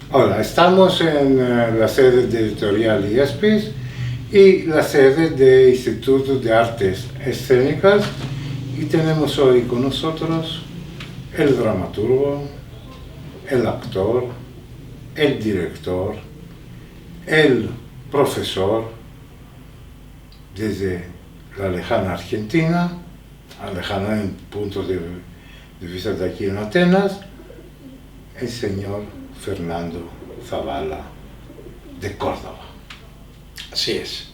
Ahora, estamos en la sede de Editorial IESPIS y la sede de Instituto de Artes Escénicas, y tenemos hoy con nosotros el dramaturgo, el actor, el director, el profesor desde la lejana Argentina, lejana en punto de vista de aquí en Atenas, el señor Fernando Zavala de Córdoba. Así es.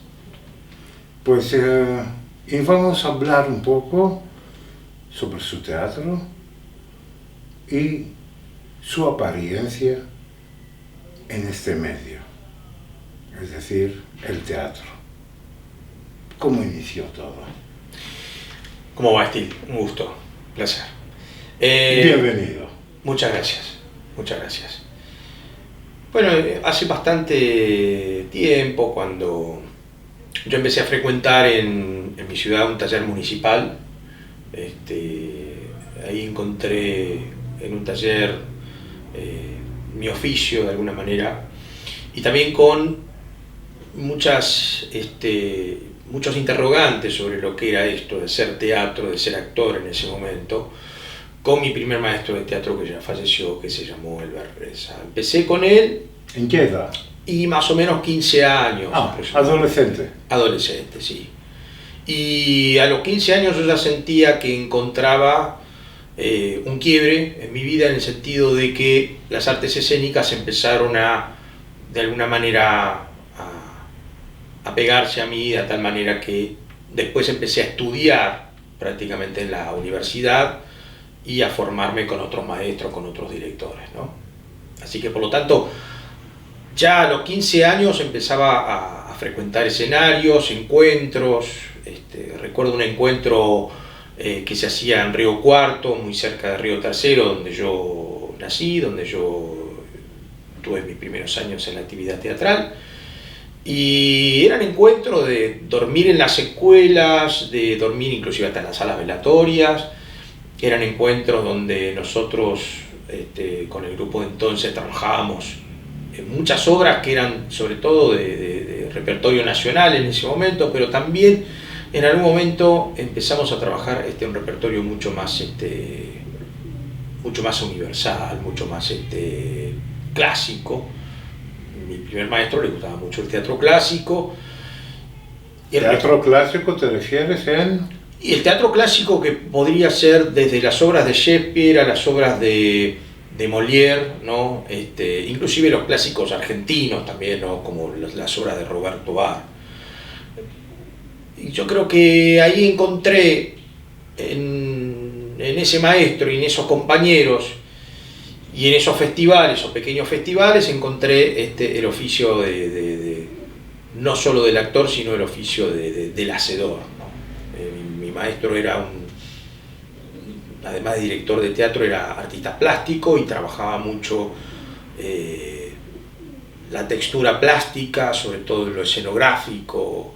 Pues y vamos a hablar un poco sobre su teatro y su apariencia en este medio, es decir, el teatro. ¿Cómo inició todo? ¿Cómo va, Estil? Un gusto, placer. Bienvenido. Muchas gracias, muchas gracias. Bueno, hace bastante tiempo, cuando yo empecé a frecuentar en mi ciudad un taller municipal, ahí encontré en un taller mi oficio de alguna manera, y también con muchos interrogantes sobre lo que era esto de ser teatro, de ser actor en ese momento, con mi primer maestro de teatro que ya falleció, que se llamó Elber Reza. Empecé con él. ¿En qué edad? Y más o menos 15 años. Adolescente. Adolescente, sí. Y a los 15 años yo ya sentía que encontraba un quiebre en mi vida, en el sentido de que las artes escénicas empezaron de alguna manera, a pegarse a mí, de tal manera que después empecé a estudiar prácticamente en la universidad y a formarme con otros maestros, con otros directores, ¿no? Así que por lo tanto, ya a los 15 años empezaba a frecuentar escenarios, encuentros. Recuerdo un encuentro que se hacía en Río Cuarto, muy cerca de Río Tercero, donde yo nací, donde yo tuve mis primeros años en la actividad teatral. Y eran encuentros de dormir en las escuelas, de dormir inclusive hasta en las salas velatorias. Eran encuentros donde nosotros, con el grupo de entonces, trabajábamos en muchas obras que eran sobre todo de repertorio nacional en ese momento, pero también en algún momento empezamos a trabajar un repertorio mucho más universal, mucho más clásico. Mi primer maestro le gustaba mucho el teatro clásico. ¿Teatro clásico te refieres en...? Y el teatro clásico, que podría ser desde las obras de Shakespeare a las obras de Molière, ¿no? Inclusive los clásicos argentinos también, ¿no? Como las obras de Roberto Bar. Y yo creo que ahí encontré en ese maestro y en esos compañeros y en esos festivales o pequeños festivales, encontré el oficio no solo del actor, sino el oficio del hacedor, ¿no? Mi maestro era además de director de teatro, era artista plástico y trabajaba mucho la textura plástica, sobre todo en lo escenográfico,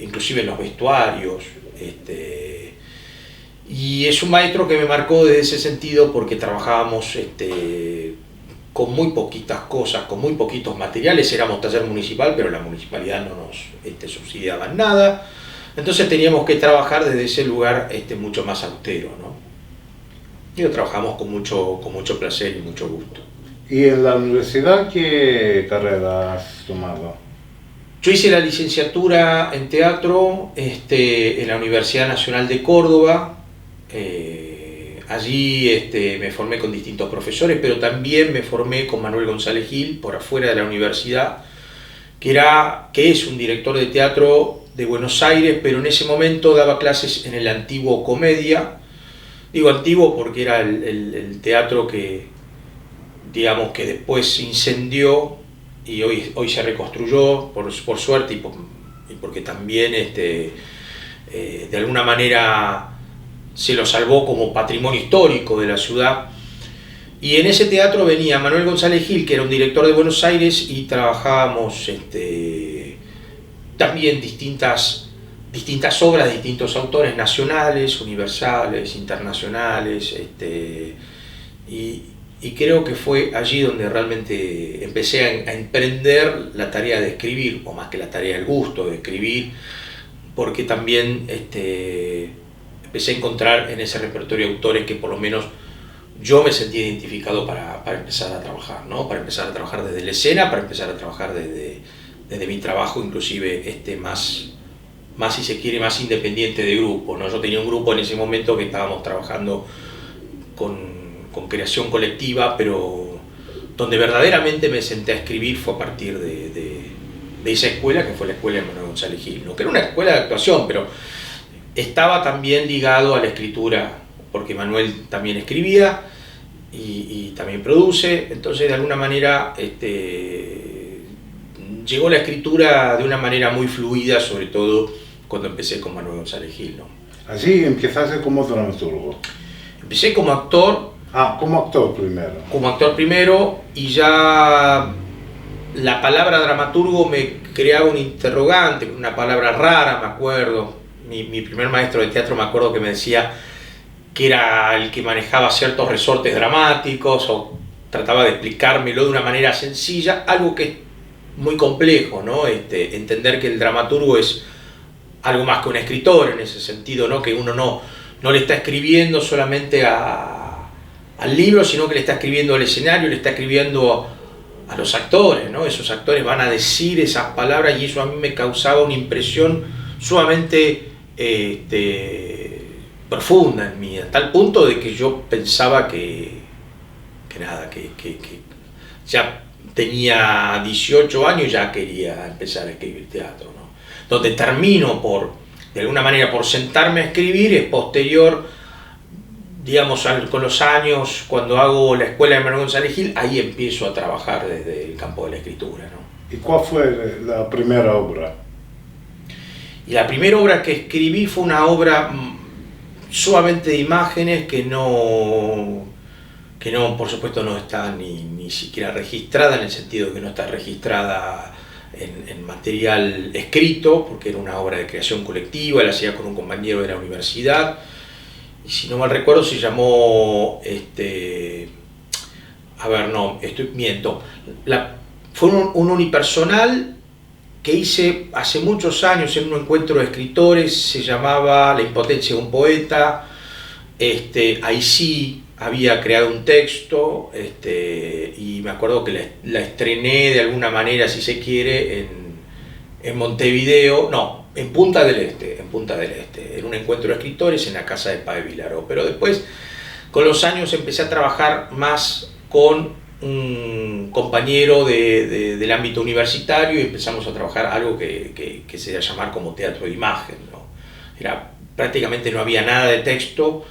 inclusive en los vestuarios. Y es un maestro que me marcó desde ese sentido, porque trabajábamos con muy poquitas cosas, con muy poquitos materiales. Éramos taller municipal, pero la municipalidad no nos subsidiaba nada. Entonces teníamos que trabajar desde ese lugar mucho más austero, ¿no? Y lo trabajamos con mucho placer y mucho gusto. ¿Y en la universidad qué carrera has tomado? Yo hice la licenciatura en teatro en la Universidad Nacional de Córdoba. Allí me formé con distintos profesores, pero también me formé con Manuel González Gil, por afuera de la universidad, que es un director de teatro de Buenos Aires, pero en ese momento daba clases en el antiguo Comedia. Digo antiguo porque era el teatro que, digamos, que después se incendió y hoy se reconstruyó, por suerte, y porque también de alguna manera se lo salvó como patrimonio histórico de la ciudad. Y en ese teatro venía Manuel González Gil, que era un director de Buenos Aires, y trabajábamos también distintas obras de distintos autores nacionales, universales, internacionales, y y creo que fue allí donde realmente empecé a emprender la tarea de escribir, o más que la tarea, el gusto de escribir, porque también empecé a encontrar en ese repertorio autores que por lo menos yo me sentí identificado para empezar a trabajar, ¿no? Para empezar a trabajar desde la escena, para empezar a trabajar desde mi trabajo, inclusive más, si se quiere, más independiente de grupo, ¿no? Yo tenía un grupo en ese momento que estábamos trabajando con creación colectiva, pero donde verdaderamente me senté a escribir fue a partir de esa escuela, que fue la escuela de Manuel González Gil, ¿no? Que era una escuela de actuación, pero estaba también ligado a la escritura, porque Manuel también escribía y también produce, entonces de alguna manera llegó la escritura de una manera muy fluida, sobre todo cuando empecé con Manuel González Gil, ¿no? Así empezaste como dramaturgo. Empecé como actor. Como actor primero. Como actor primero, y ya la palabra dramaturgo me creaba un interrogante, una palabra rara, me acuerdo. Mi primer maestro de teatro me acuerdo que me decía que era el que manejaba ciertos resortes dramáticos, o trataba de explicármelo de una manera sencilla, algo que es muy complejo, ¿no? Entender que el dramaturgo es algo más que un escritor en ese sentido, ¿no? Que uno no le está escribiendo solamente al libro, sino que le está escribiendo al escenario, le está escribiendo a los actores, ¿no? Esos actores van a decir esas palabras, y eso a mí me causaba una impresión sumamente profunda en mí, a tal punto de que yo pensaba que ya tenía 18 años, ya quería empezar a escribir teatro, ¿no? Donde termino de alguna manera por sentarme a escribir es posterior, digamos, con los años, cuando hago la escuela de Manuel González Gil, ahí empiezo a trabajar desde el campo de la escritura, ¿no? ¿Y cuál fue la primera obra? Y la primera obra que escribí fue una obra sumamente de imágenes que no, por supuesto, no está ni siquiera registrada, en el sentido de que no está registrada en material escrito, porque era una obra de creación colectiva, la hacía con un compañero de la universidad, y si no mal recuerdo se llamó, miento, fue un unipersonal que hice hace muchos años en un encuentro de escritores, se llamaba La impotencia de un poeta. Ahí sí había creado un texto, y me acuerdo que la estrené de alguna manera, si se quiere, en Montevideo, no, en Punta del Este, en un encuentro de escritores en la casa de Páez Vilaró. Pero después, con los años, empecé a trabajar más con un compañero del ámbito universitario, y empezamos a trabajar algo que se iba a llamar como teatro de imagen, ¿no? Prácticamente no había nada de texto,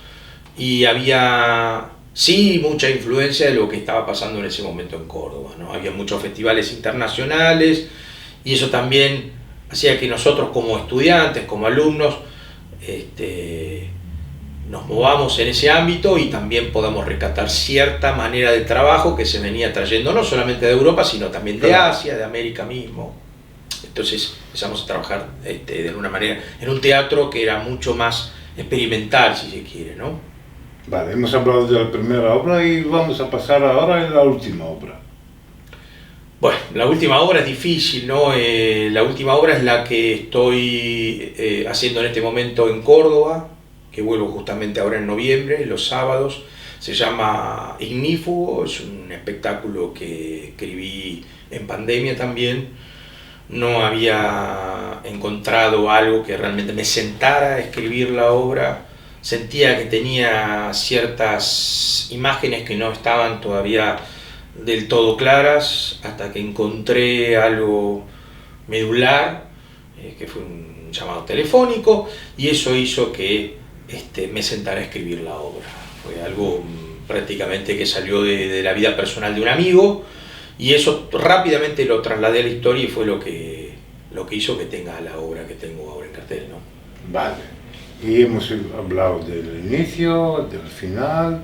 y había sí mucha influencia de lo que estaba pasando en ese momento en Córdoba, ¿no? Había muchos festivales internacionales, y eso también hacía que nosotros como estudiantes, como alumnos, nos movamos en ese ámbito y también podamos rescatar cierta manera de trabajo que se venía trayendo no solamente de Europa, sino también de Asia, de América mismo. Entonces empezamos a trabajar de alguna manera en un teatro que era mucho más experimental, si se quiere, ¿no? Vale, hemos hablado de la primera obra y vamos a pasar ahora a la última obra. Bueno, la última obra es difícil, ¿no? La última obra es la que estoy haciendo en este momento en Córdoba, que vuelvo justamente ahora en noviembre, los sábados. Se llama Ignífugo, es un espectáculo que escribí en pandemia también. No había encontrado algo que realmente me sentara a escribir la obra. Sentía que tenía ciertas imágenes que no estaban todavía del todo claras, hasta que encontré algo medular, que fue un llamado telefónico, y eso hizo que me sentara a escribir la obra. Fue algo prácticamente que salió de la vida personal de un amigo, y eso rápidamente lo trasladé a la historia, y fue lo que hizo que tenga la obra que tengo ahora en cartel, ¿no? Vale, y hemos hablado del inicio, del final,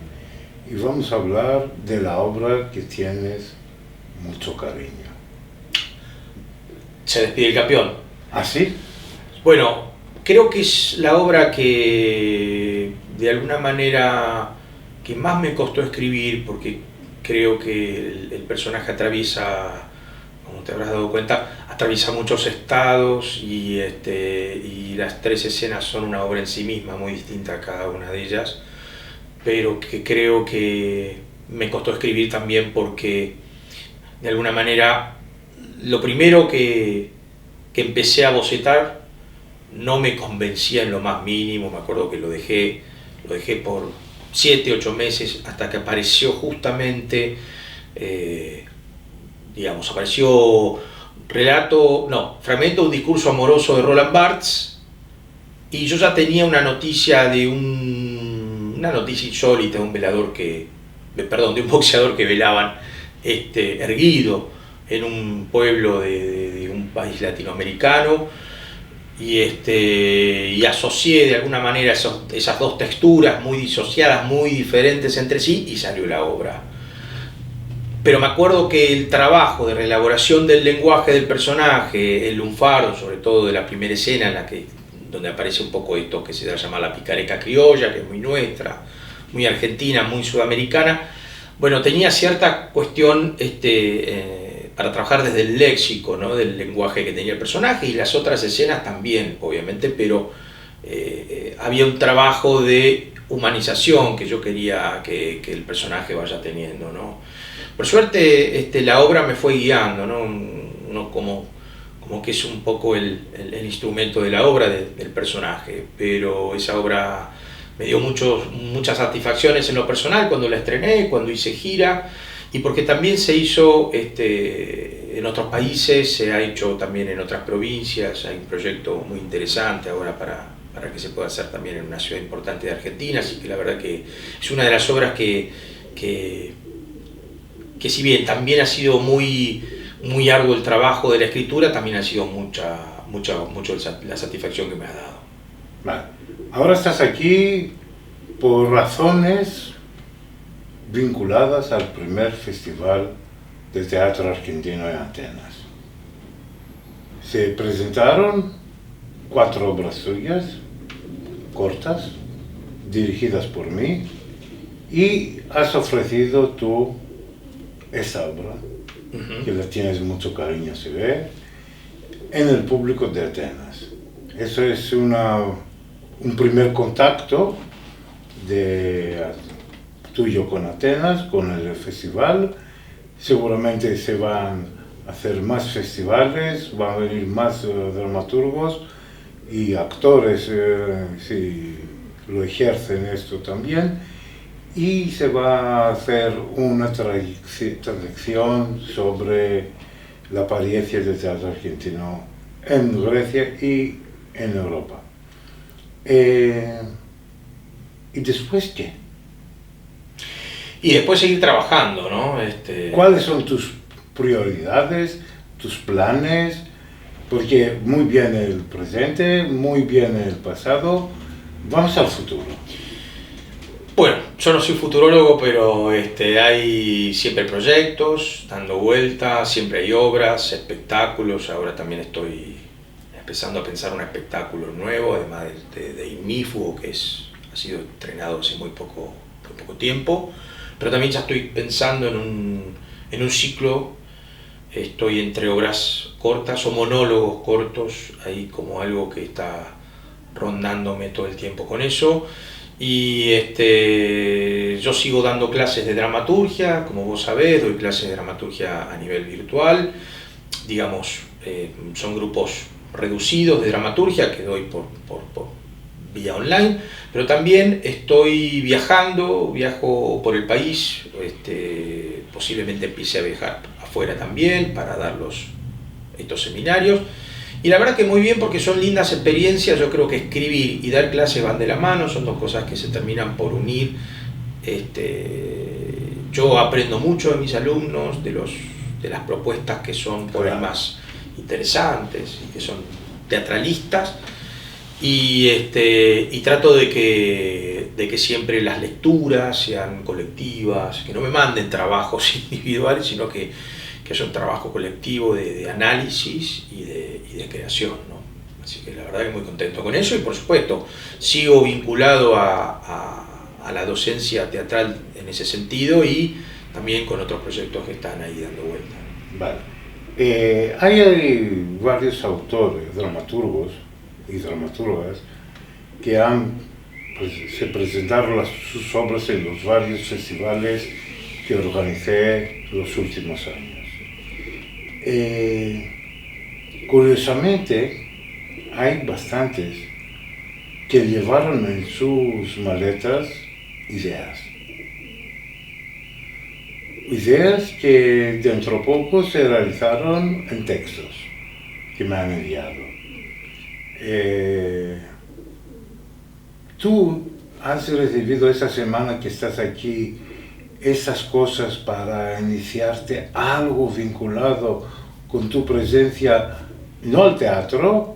y vamos a hablar de la obra que tienes mucho cariño. Se despide el campeón. ¿Ah, sí? Bueno, creo que es la obra que de alguna manera que más me costó escribir, porque creo que el personaje atraviesa, como te habrás dado cuenta, atraviesa muchos estados y las tres escenas son una obra en sí misma, muy distinta a cada una de ellas, pero que creo que me costó escribir también porque de alguna manera lo primero que empecé a bocetar no me convencía en lo más mínimo. Me acuerdo que lo dejé por 7, 8 meses hasta que apareció justamente, apareció fragmento de un discurso amoroso de Roland Barthes, y yo ya tenía una noticia una noticia insólita de un de un boxeador que velaban erguido en un pueblo de un país latinoamericano, y asocié de alguna manera esas dos texturas muy disociadas, muy diferentes entre sí, y salió la obra. Pero me acuerdo que el trabajo de reelaboración del lenguaje del personaje, el lunfardo, sobre todo de la primera escena donde aparece un poco esto que se da a llamar la picaresca criolla, que es muy nuestra, muy argentina, muy sudamericana, bueno, tenía cierta cuestión para trabajar desde el léxico, ¿no?, del lenguaje que tenía el personaje, y las otras escenas también, obviamente, pero había un trabajo de humanización que yo quería que el personaje vaya teniendo, ¿no? Por suerte la obra me fue guiando, ¿no? Como que es un poco el instrumento de la obra del personaje, pero esa obra me dio muchas satisfacciones en lo personal cuando la estrené, cuando hice gira, y porque también se hizo en otros países, se ha hecho también en otras provincias. Hay un proyecto muy interesante ahora para que se pueda hacer también en una ciudad importante de Argentina, así que la verdad que es una de las obras que si bien también ha sido muy arduo el trabajo de la escritura, también ha sido mucho la satisfacción que me ha dado. Vale. Ahora estás aquí por razones vinculadas al primer festival de teatro argentino en Atenas. Se presentaron 4 obras suyas, cortas, dirigidas por mí, y has ofrecido tú esa obra, que la tienes mucho cariño, se ve, en el público de Atenas. Eso es un primer contacto tuyo con Atenas, con el festival. Seguramente se van a hacer más festivales, van a venir más dramaturgos y actores, si lo ejercen esto también, y se va a hacer una traducción sobre la apariencia del teatro argentino en Grecia y en Europa. ¿Y después qué? Y después seguir trabajando, ¿no? ¿Cuáles son tus prioridades, tus planes? Porque muy bien el presente, muy bien el pasado. Vamos al futuro. Bueno, yo no soy futurólogo, pero hay siempre proyectos dando vueltas, siempre hay obras, espectáculos. Ahora también estoy empezando a pensar un espectáculo nuevo, además de Ignífugo, que ha sido estrenado hace muy poco tiempo. Pero también ya estoy pensando en un ciclo. Estoy entre obras cortas o monólogos cortos, ahí como algo que está rondándome todo el tiempo con eso. Y yo sigo dando clases de dramaturgia, como vos sabés, doy clases de dramaturgia a nivel virtual. Digamos, son grupos reducidos de dramaturgia que doy por vía online, pero también estoy viajo por el país, posiblemente empiece a viajar afuera también para dar estos seminarios. Y la verdad que muy bien, porque son lindas experiencias. Yo creo que escribir y dar clases van de la mano, son dos cosas que se terminan por unir. Yo aprendo mucho de mis alumnos, de las propuestas que son por ahí más interesantes y que son teatralistas, y trato de que siempre las lecturas sean colectivas, que no me manden trabajos individuales, sino que es un trabajo colectivo de análisis y de creación, ¿no? Así que la verdad que muy contento con eso, y por supuesto sigo vinculado a la docencia teatral en ese sentido, y también con otros proyectos que están ahí dando vuelta. Vale. Hay varios autores, dramaturgos y dramaturgas que se presentaron sus obras en los varios festivales que organicé los últimos años. Curiosamente, hay bastantes que llevaron en sus maletas ideas. Ideas que dentro de poco se realizaron en textos que me han enviado. ¿Tú has recibido esa semana que estás aquí esas cosas para iniciarte algo vinculado con tu presencia, no al teatro,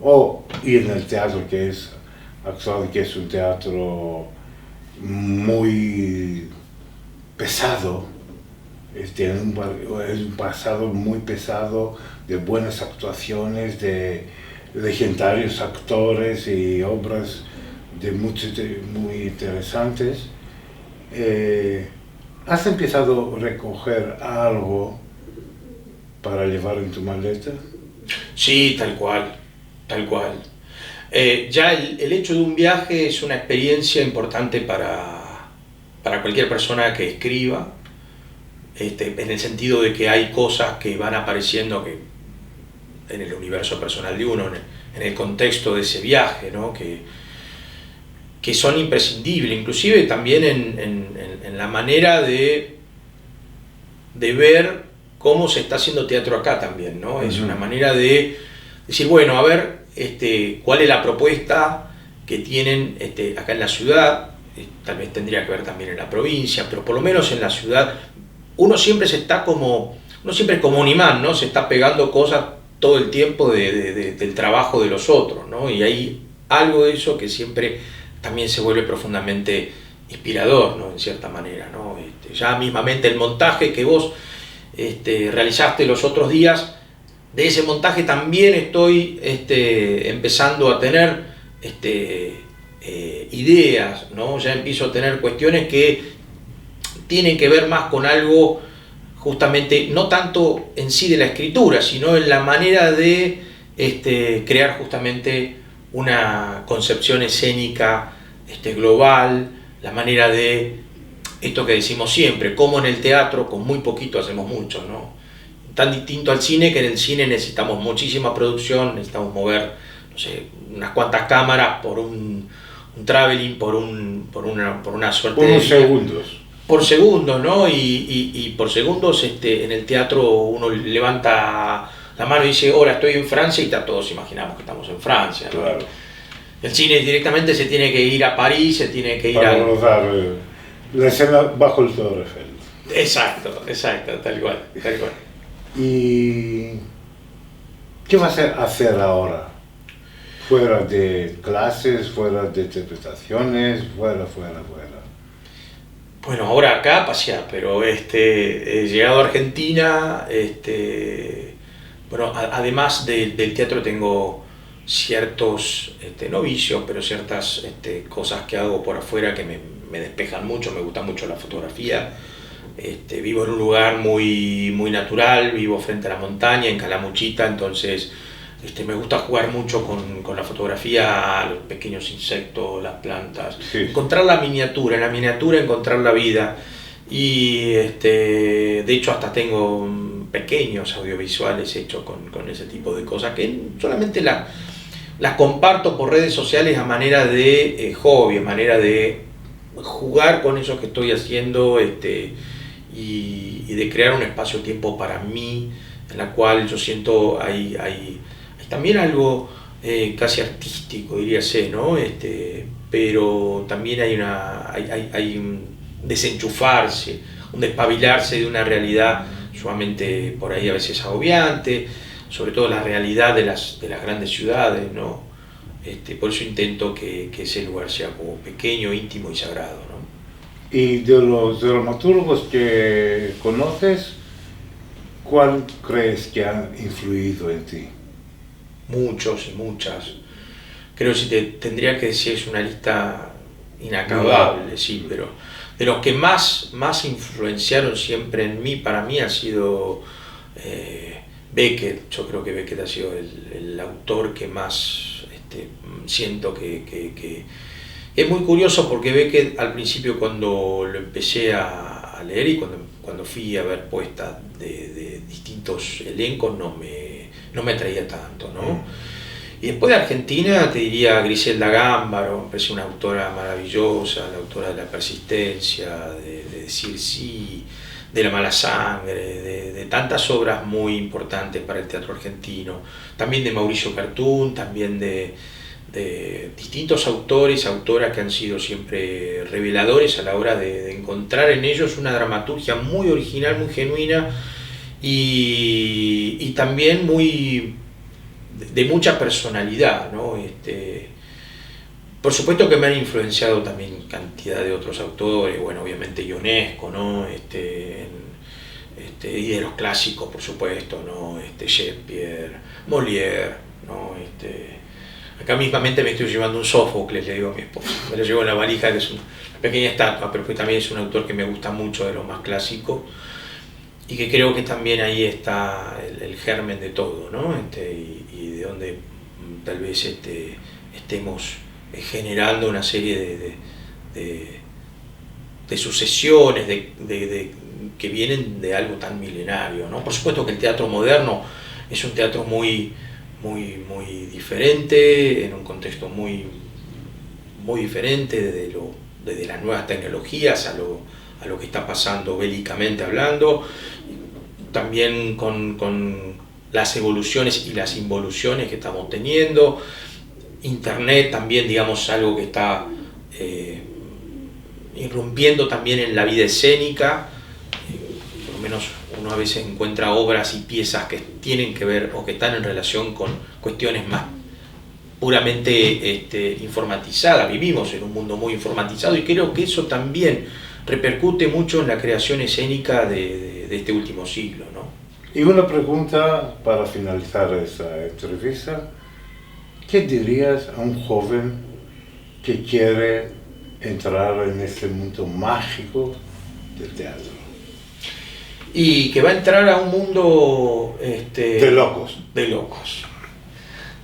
y en el teatro que es actual, que es un teatro muy pesado, tiene un pasado muy pesado de buenas actuaciones, de legendarios actores y obras muy interesantes. ¿Has empezado a recoger algo para llevar en tu maleta? Sí, tal cual, tal cual. Ya el hecho de un viaje es una experiencia importante para cualquier persona que escriba, en el sentido de que hay cosas que van apareciendo que en el universo personal de uno, en el contexto de ese viaje, ¿no? que son imprescindibles, inclusive también en la manera de ver cómo se está haciendo teatro acá también, ¿no? Es una manera de decir, bueno, a ver, cuál es la propuesta que tienen acá en la ciudad, tal vez tendría que ver también en la provincia, pero por lo menos en la ciudad, uno siempre es como un imán, ¿no? Se está pegando cosas todo el tiempo del trabajo de los otros, ¿no? Y hay algo de eso que siempre también se vuelve profundamente inspirador, ¿no? En cierta manera, ¿no? Ya mismamente el montaje que vos realizaste los otros días, de ese montaje también estoy empezando a tener ideas, ¿no? Ya empiezo a tener cuestiones que tienen que ver más con algo justamente, no tanto en sí de la escritura, sino en la manera de crear justamente una concepción escénica global, la manera de esto que decimos siempre, como en el teatro con muy poquito hacemos mucho, ¿no? Tan distinto al cine, que en el cine necesitamos muchísima producción, necesitamos mover, no sé, unas cuantas cámaras por un traveling, por una suerte por unos segundos. Por segundos, ¿no? Y por segundos en el teatro uno levanta la mano y dice, ahora estoy en Francia, y todos imaginamos que estamos en Francia, ¿no? Claro. El cine directamente se tiene que ir a París, se tiene que ir para rodar la escena bajo el Torre Eiffel. Exacto, tal cual. ¿Y qué vas a hacer ahora? Fuera de clases, fuera de interpretaciones, fuera. Bueno, ahora acá pasear, pero he llegado a Argentina, bueno, además del teatro tengo ciertos, no vicios, pero ciertas cosas que hago por afuera que me despejan mucho, me gusta mucho la fotografía. Vivo en un lugar muy natural, vivo frente a la montaña, en Calamuchita, entonces me gusta jugar mucho con la fotografía, los pequeños insectos, las plantas, sí. Encontrar la miniatura, en la miniatura encontrar la vida. Y de hecho hasta tengo pequeños audiovisuales hechos con ese tipo de cosas que solamente las comparto por redes sociales a manera de hobby, a manera de jugar con eso que estoy haciendo y de crear un espacio-tiempo para mí, en la cual yo siento hay también algo casi artístico, diríase, ¿no? Pero también hay un desenchufarse, un despabilarse de una realidad sumamente por ahí a veces agobiante, sobre todo la realidad de las grandes ciudades, ¿no? Por eso intento que ese lugar sea como pequeño, íntimo y sagrado, ¿no? Y de los dramaturgos que conoces, ¿cuál crees que ha influido en ti? Muchos y muchas. Creo que si tendría que decir es una lista inacabable, sí, pero de los que más influenciaron siempre en mí, para mí ha sido Beckett. Yo creo que Beckett ha sido el autor que más siento que es muy curioso, porque Beckett al principio, cuando lo empecé a leer y cuando fui a ver puestas de distintos elencos, no me atraía tanto, ¿no? Y después de Argentina te diría Griselda Gámbaro, me parece una autora maravillosa, la autora de La Persistencia, de Decir Sí, de La Mala Sangre, de tantas obras muy importantes para el teatro argentino, también de Mauricio Cartún, también de distintos autores, autoras que han sido siempre reveladores a la hora de encontrar en ellos una dramaturgia muy original, muy genuina y también muy de mucha personalidad, ¿no? Por supuesto que me han influenciado también cantidad de otros autores, bueno, obviamente Ionesco, ¿no? Y de los clásicos, por supuesto, ¿no? Shakespeare, Molière, ¿no? Acá mismamente me estoy llevando un Sófocles, le digo a mi esposa, me lo llevo en la valija, que es una pequeña estatua, pero que también es un autor que me gusta mucho, de los más clásicos, y que creo que también ahí está el germen de todo, ¿no? Y de donde tal vez estemos generando una serie de sucesiones que vienen de algo tan milenario, ¿no? Por supuesto que el teatro moderno es un teatro muy diferente, en un contexto muy diferente desde las nuevas tecnologías a lo que está pasando bélicamente hablando, también con las evoluciones y las involuciones que estamos teniendo. Internet también, digamos, algo que está irrumpiendo también en la vida escénica. Por lo menos uno a veces encuentra obras y piezas que tienen que ver o que están en relación con cuestiones más puramente informatizadas. Vivimos en un mundo muy informatizado y creo que eso también repercute mucho en la creación escénica de este último siglo, ¿no? Y una pregunta para finalizar esta entrevista. ¿Qué dirías a un joven que quiere entrar en este mundo mágico del teatro? Y que va a entrar a un mundo de locos.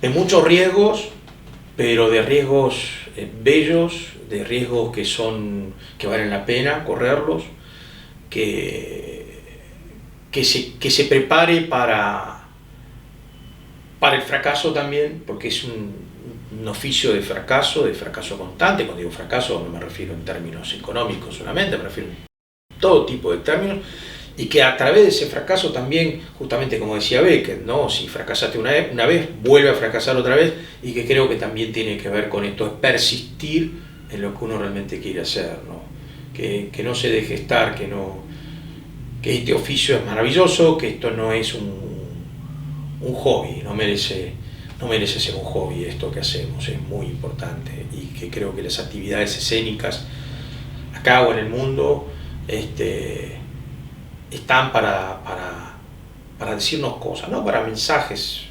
De muchos riesgos, pero de riesgos bellos, de riesgos que valen la pena correrlos, que se prepare para el fracaso también, porque es un oficio de fracaso constante. Cuando digo fracaso no me refiero en términos económicos solamente, me refiero en todo tipo de términos, y que a través de ese fracaso también, justamente como decía Beckett, ¿no? Si fracasaste una vez, vuelve a fracasar otra vez, y que creo que también tiene que ver con esto, es persistir en lo que uno realmente quiere hacer, ¿no? Que no se deje estar, que este oficio es maravilloso, que esto no es un hobby, no merece ser un hobby esto que hacemos, es muy importante, y que creo que las actividades escénicas acá o en el mundo están para decirnos cosas, no para mensajes,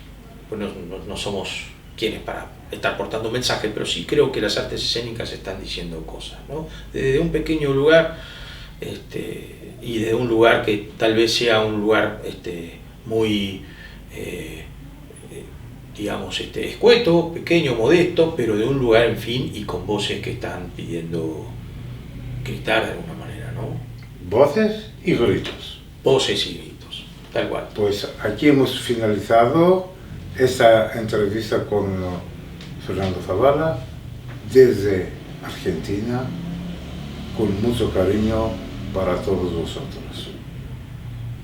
pues no somos quienes para estar portando mensajes, pero sí creo que las artes escénicas están diciendo cosas, ¿no? Desde un pequeño lugar, y desde un lugar que tal vez sea un lugar muy digamos escueto, pequeño, modesto, pero de un lugar, en fin, y con voces que están pidiendo gritar de alguna manera, ¿no? Voces y gritos. Voces y gritos, tal cual. Pues aquí hemos finalizado esta entrevista con Fernando Zavala desde Argentina, con mucho cariño para todos vosotros.